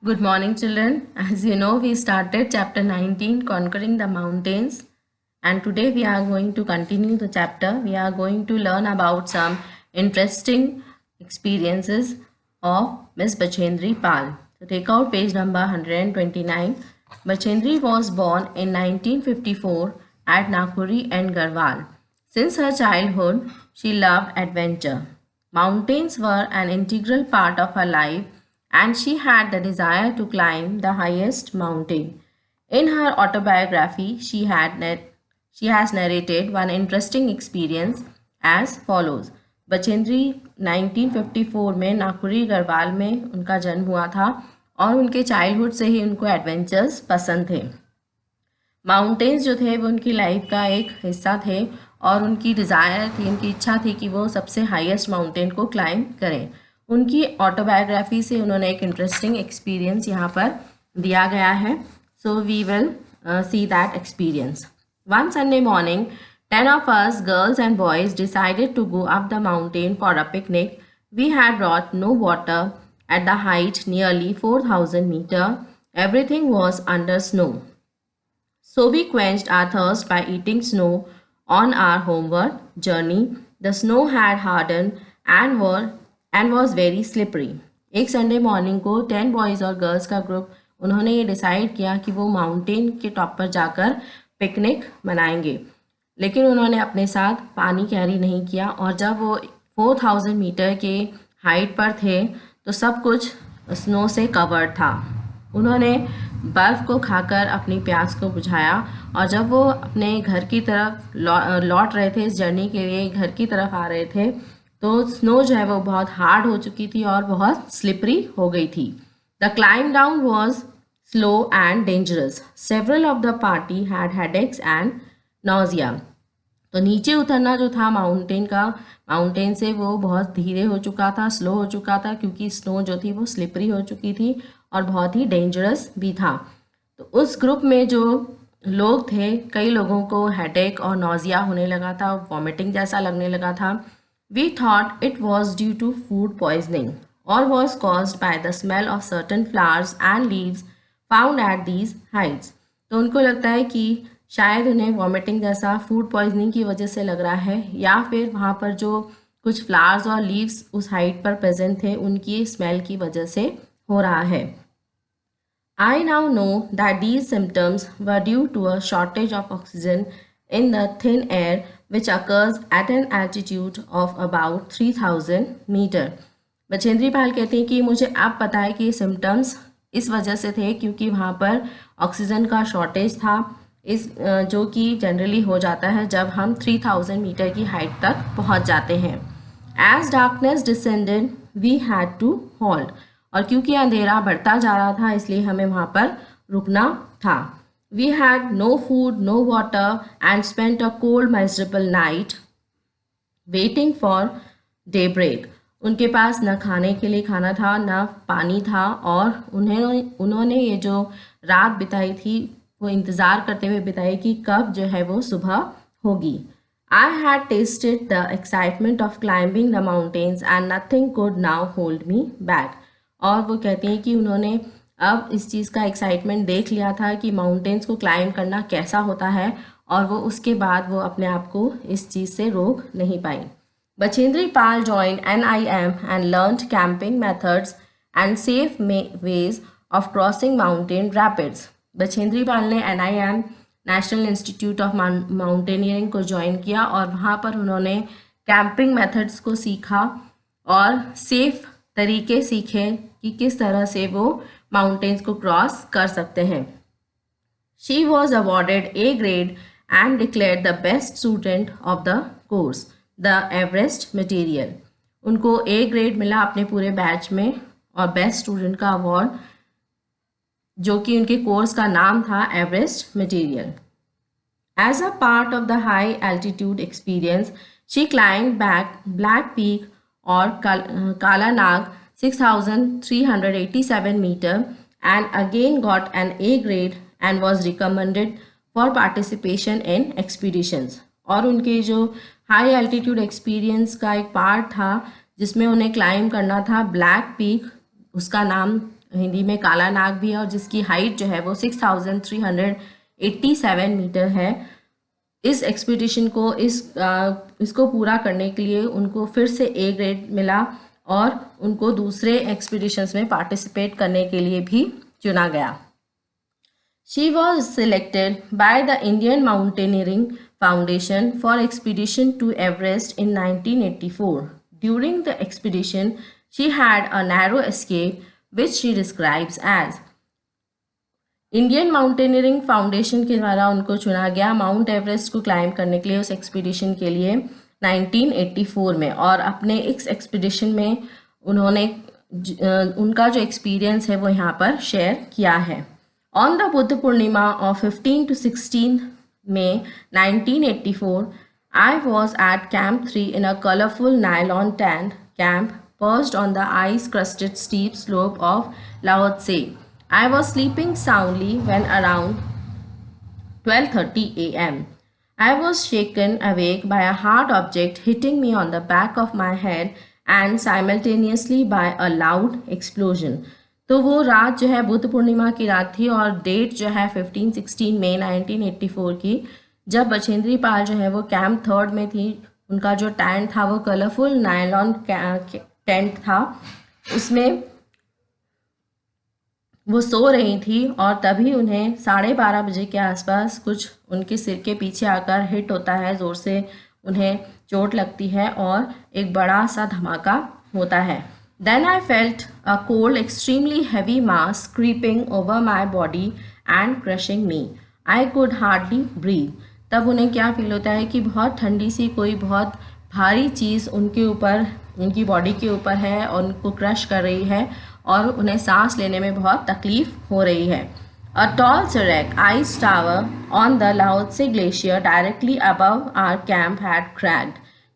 Good morning, children. As you know, we started chapter 19, Conquering the Mountains. And today we are going to continue the chapter. We are going to learn about some interesting experiences of Miss Bachendri Pal. So take out page number 129. Bachendri was born in 1954 at Nagpuri and Garhwal. Since her childhood, she loved adventure. Mountains were an integral part of her life and she had the desire to climb the highest mountain. In her autobiography, she has narrated one interesting experience as follows. Bachendri 1954 में नागपुरी गढ़वाल में उनका जन्म हुआ था और उनके childhood से ही उनको एडवेंचर्स पसंद थे। माउंटेन्स जो थे वो उनकी लाइफ का एक हिस्सा थे और उनकी डिज़ायर थी, उनकी इच्छा थी कि वो सबसे हाईएस्ट माउंटेन को क्लाइंब करें। उनकी ऑटोबायोग्राफी से उन्होंने एक इंटरेस्टिंग एक्सपीरियंस यहाँ पर दिया गया है। So we will see that experience. One Sunday morning 10 of us, girls and boys, decided to go up the mountain for a picnic. We had brought no water at the height nearly 4,000 meters. Everything was under snow. So we quenched our thirst by eating snow on our homeward journey. The snow had hardened and was very slippery. एक Sunday morning को 10 boys और girls का group उन्होंने ये decide किया कि वो mountain के टॉप पर जाकर पिकनिक मनाएंगे, लेकिन उन्होंने अपने साथ पानी कैरी नहीं किया और जब वो 4,000 मीटर के हाइट पर थे तो सब कुछ स्नो से कवर्ड था। उन्होंने बर्फ़ को खाकर अपनी प्यास को बुझाया और जब वो अपने घर की तरफ लौट रहे थे, इस जर्नी के लिए घर की तरफ आ रहे थे, तो स्नो जो है वो बहुत हार्ड हो चुकी थी और बहुत स्लिपरी हो गई थी। The climb down was slow and dangerous. Several of the party had headaches and nausea. तो नीचे उतरना जो था माउंटेन से वो बहुत धीरे हो चुका था, स्लो हो चुका था, क्योंकि स्नो जो थी वो स्लिपरी हो चुकी थी और बहुत ही डेंजरस भी था। तो उस ग्रुप में जो लोग थे, कई लोगों को हेडेक और नॉजिया होने लगा था, वॉमिटिंग जैसा लगने लगा था। We thought it was due to food poisoning or was caused by the smell of certain flowers and leaves found at these heights. तो उनको लगता है कि शायद उन्हें वॉमिटिंग जैसा फूड पॉइजनिंग की वजह से लग रहा है, या फिर वहाँ पर जो कुछ फ्लावर्स और लीव्स उस हाइट पर प्रेजेंट थे उनकी स्मेल की वजह से हो रहा है। I now know that these symptoms were due to a shortage of oxygen in the thin air which occurs at an altitude of about 3,000 मीटर। बचेंद्री पाल कहते हैं कि मुझे अब पता है कि सिम्टम्स इस वजह से थे क्योंकि वहाँ पर ऑक्सीजन का शॉर्टेज था, जो कि जनरली हो जाता है जब हम 3,000 मीटर की हाइट तक पहुँच जाते हैं। As darkness descended we had to halt. और क्योंकि अंधेरा बढ़ता जा रहा था इसलिए हमें वहाँ पर रुकना था। We had no food, no water and spent a cold, miserable night waiting for daybreak. उनके पास न खाने के लिए खाना था, न पानी था और उन्होंने ये जो रात बिताई थी वो इंतज़ार करते हुए बिताई कि कब जो है वो सुबह होगी। I had tasted the excitement of climbing the mountains and nothing could now hold me back. और वो कहती हैं कि उन्होंने अब इस चीज़ का एक्साइटमेंट देख लिया था कि माउंटेन्स को क्लाइंब करना कैसा होता है और वो उसके बाद वो अपने आप को इस चीज़ से रोक नहीं पाई। Bachendri Pal joined NIM and learned camping methods and safe ways of crossing mountain rapids. Bachendri Pal ने NIM national institute of mountaineering को ज्वाइन किया और वहाँ पर उन्होंने कैंपिंग मेथड्स को सीखा और सेफ तरीके सीखे कि किस तरह से वो माउंटेन्स को क्रॉस कर सकते हैं। She was awarded A grade and declared the best student of the course, the Everest Material. उनको A grade मिला अपने पूरे बैच में और बेस्ट स्टूडेंट का अवार्ड, जो कि उनके कोर्स का नाम था Everest material. As a part of the high altitude experience she climb Black Peak और Kalanag 6,387 meter and again got an A grade and was recommended for participation in expeditions. और उनके जो हाई एल्टीट्यूड एक्सपीरियंस का एक part था जिसमें उन्हें climb करना था ब्लैक पीक, उसका नाम हिंदी में काला नाग भी है, और जिसकी हाइट जो है वो 6387 मीटर है। इस एक्सपीडिशन को इसको पूरा करने के लिए उनको फिर से ए ग्रेड मिला और उनको दूसरे एक्सपीडिशंस में पार्टिसिपेट करने के लिए भी चुना गया। She was selected by the Indian Mountaineering Foundation for expedition to Everest in 1984. During the expedition, she had a narrow escape, which she describes as Indian mountaineering foundation के द्वारा उनको चुना गया माउंट एवरेस्ट को क्लाइंब करने के लिए उस एक्सपीडिशन के लिए 1984 में। और अपने इस एक्सपीडिशन में उन्होंने उनका जो एक्सपीरियंस है वो यहाँ पर शेयर किया है। On the Buddha Purnima of 15 to 16 May 1984, I was at Camp 3 in a colorful nylon tent camp perched on the ice-crusted steep slope of Lao Tse. I was sleeping soundly when around 12:30 a.m. I was shaken awake by a hard object hitting me on the back of my head and simultaneously by a loud explosion. तो वो रात जो है बुद्ध पूर्णिमा की रात थी और date जो है 15-16 मई 1984 की, जब बछेंद्री पाल जो है वो कैंप 3 में थी। उनका जो टेंट था वो कलरफुल नायलॉन टेंट था, उसमें वो सो रही थी और तभी उन्हें 12:30 बजे के आसपास कुछ उनके सिर के पीछे आकर हिट होता है, ज़ोर से उन्हें चोट लगती है और एक बड़ा सा धमाका होता है। Then I felt a cold, extremely heavy mass creeping over my body and crushing me. I could hardly breathe. तब उन्हें क्या फील होता है कि बहुत ठंडी सी कोई बहुत भारी चीज़ उनके ऊपर, उनकी बॉडी के ऊपर है और उनको क्रश कर रही है और उन्हें सांस लेने में बहुत तकलीफ हो रही है। A tall serac ice tower on the Lao Tse glacier directly above our camp had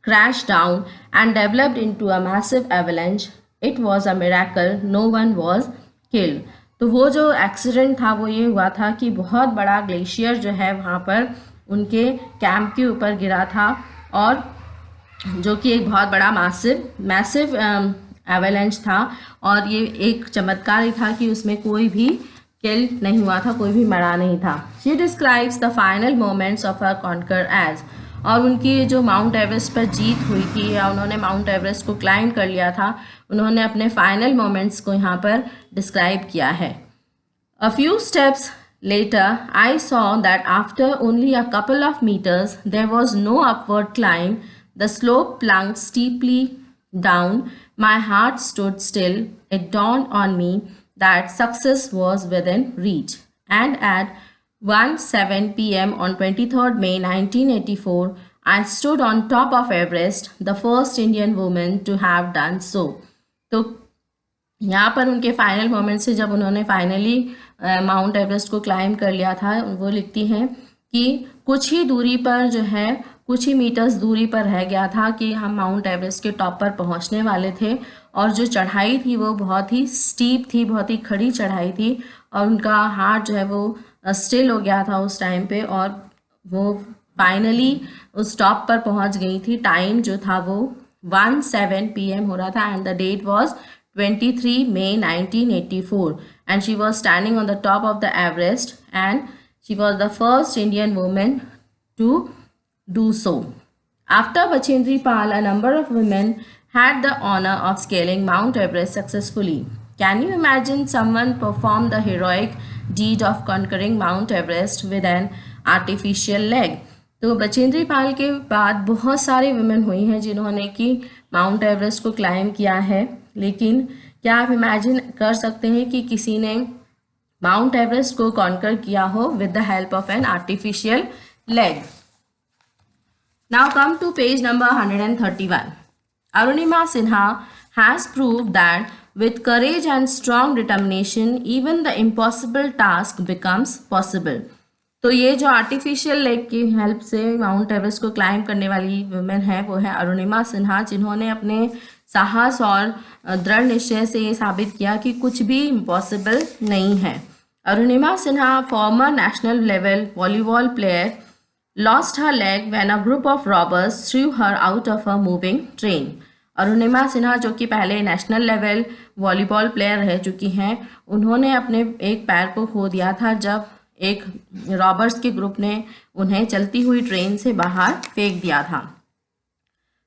crashed down and developed into a massive avalanche. It was a miracle no one was killed. तो वो जो accident था वो ये हुआ था कि बहुत बड़ा ग्लेशियर जो है वहाँ पर उनके कैंप के ऊपर गिरा था और जो कि एक बहुत बड़ा मैसिव एवेलेंच था, और ये एक चमत्कार ही था कि उसमें कोई भी किल नहीं हुआ था, कोई भी मरा नहीं था। She describes the final moments of her conquer age, और उनकी जो माउंट एवरेस्ट पर जीत हुई थी या उन्होंने माउंट एवरेस्ट को क्लाइंब कर लिया था, उन्होंने अपने फाइनल मोमेंट्स को यहाँ पर डिस्क्राइब किया है। A few steps later I saw that after only a couple of meters there was no upward climb. The slope plunged steeply down. My heart stood still. It dawned on me that success was within reach. And at 1:07 p.m. on 23rd May 1984, I stood on top of Everest, the first Indian woman to have done so. तो यहाँ पर उनके final moment से जब उन्होंने finally mount Everest को climb कर लिया था, वो लिखती हैं कि कुछ ही दूरी पर जो है, कुछ ही मीटर्स दूरी पर रह गया था कि हम माउंट एवरेस्ट के टॉप पर पहुँचने वाले थे, और जो चढ़ाई थी वो बहुत ही स्टीप थी, बहुत ही खड़ी चढ़ाई थी, और उनका हार्ट जो है वो स्टिल हो गया था उस टाइम पे, और वो फाइनली उस टॉप पर पहुँच गई थी। टाइम जो था वो 1:07 p.m. हो रहा था and the date was 23 May 1984, and she was standing on the top of the Everest, and she was the first Indian woman to do so. After Bachendri Pal, a number of women had the honor of scaling Mount Everest successfully. Can you imagine someone perform the heroic deed of conquering Mount Everest with an artificial leg? तो बचेंद्री पाल के बाद बहुत सारी women हुई हैं जिन्होंने कि mount Everest को क्लाइंब किया है, लेकिन क्या आप इमेजिन कर सकते हैं कि किसी ने माउंट एवरेस्ट को कॉन्कर किया हो with the help of an artificial leg? Now come to page number 131. Arunima Sinha has proved that with courage and strong determination, even the impossible task becomes possible. तो ये जो artificial leg की help से mount Everest को climb करने वाली women है वो है अरुणिमा सिन्हा, जिन्होंने अपने साहस और दृढ़ निश्चय से ये साबित किया कि कुछ भी इम्पॉसिबल नहीं है। Arunima Sinha, farmer national level volleyball player, lost her leg when a group of robbers threw her out of a moving train. Arunima Sinha जो कि पहले नेशनल लेवल वॉलीबॉल प्लेयर रह चुकी हैं, उन्होंने अपने एक पैर को खो दिया था जब एक रॉबर्स के ग्रुप ने उन्हें चलती हुई ट्रेन से बाहर फेंक दिया था।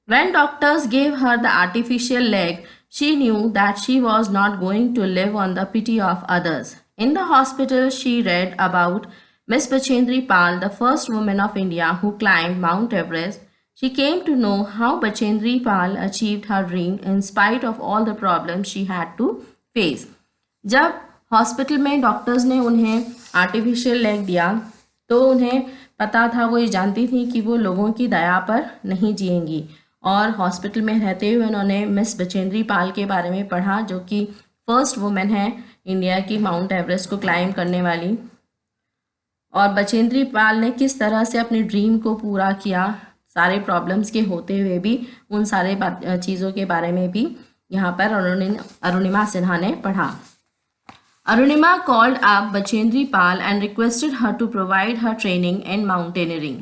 When doctors gave her the artificial leg, she knew that she was not going to live on the pity of others. In the hospital, she read about Miss Bachendri Pal, the first woman of India who climbed Mount Everest. She came to know how Bachendri Pal achieved her dream in spite of all the problems she had to face. जब hospital में doctors ने उन्हें artificial leg दिया तो उन्हें पता था, वो ये जानती थी कि वो लोगों की दया पर नहीं जिएंगी, और हॉस्पिटल में रहते हुए उन्होंने मिस बचेंद्री पाल के बारे में पढ़ा जो कि फर्स्ट वुमेन है इंडिया की माउंट एवरेस्ट को क्लाइंब करने वाली। और बचेंद्री पाल ने किस तरह से अपने ड्रीम को पूरा किया, सारे प्रॉब्लम्स के होते हुए भी उन सारे चीज़ों के बारे में भी यहाँ पर अरुणिमा सिन्हा ने पढ़ा। Arunima called up Bachendri Pal and requested her to provide her training in mountaineering.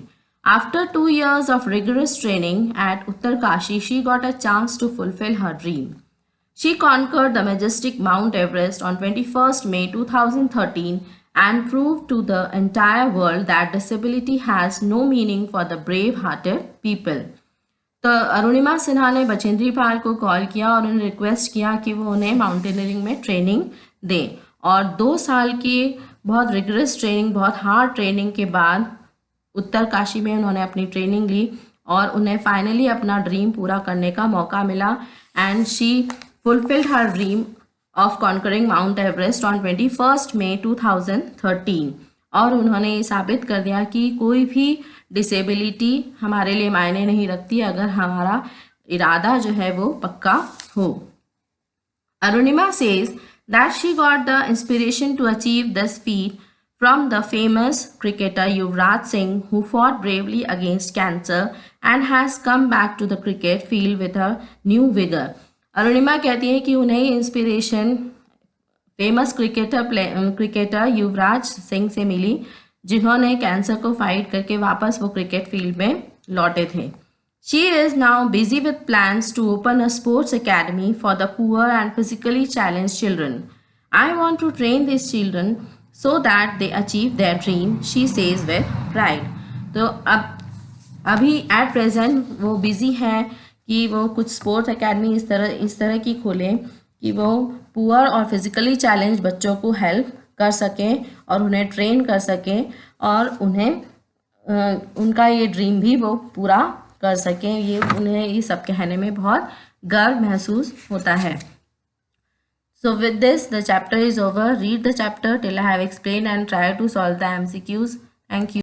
After 2 years of rigorous training at Uttarkashi, she got a chance to fulfill her dream. She conquered the majestic Mount Everest on 21st May 2013 and proved to the entire world that disability has no meaning for the brave-hearted people. तो अरुणिमा सिन्हा ने बचेंद्री पाल को call किया और उन्हें request किया कि वो उन्हें माउंटेनियरिंग में ट्रेनिंग दें, और 2 साल की बहुत रिगरस ट्रेनिंग, बहुत हार्ड ट्रेनिंग के बाद उत्तरकाशी में उन्होंने अपनी ट्रेनिंग ली और उन्हें फाइनली अपना ड्रीम पूरा करने का मौका मिला। And she fulfilled her dream of conquering mount Everest on 21 मई 2013। और उन्होंने ये साबित कर दिया कि कोई भी डिसेबिलिटी हमारे लिए मायने नहीं रखती अगर हमारा इरादा जो है वो पक्का हो। Arunima says that she got the inspiration to achieve this feat from the famous cricketer Yuvraj Singh, who fought bravely against cancer and has come back to the cricket field with a new vigor. Arunima कहती है कि उन्हें inspiration famous cricketer Yuvraj Singh से मिली, जिन्होंने cancer को fight करके वापस वो क्रिकेट फील्ड में लौटे थे। She is now busy with plans to open a sports academy for the poor and physically challenged children. I want to train these children so that they achieve their dream, she says with pride. तो अभी at present वो busy हैं कि वो कुछ sports academy इस तरह की खोलें कि वो पुअर और फिज़िकली चैलेंज बच्चों को हेल्प कर सकें और उन्हें ट्रेन कर सकें और उन्हें उनका ये ड्रीम भी वो पूरा कर सकें। ये उन्हें ये सब कहने में बहुत गर्व महसूस होता है। So with this, the chapter is over. Read the chapter till I have explained and try to solve the MCQs. Thank you.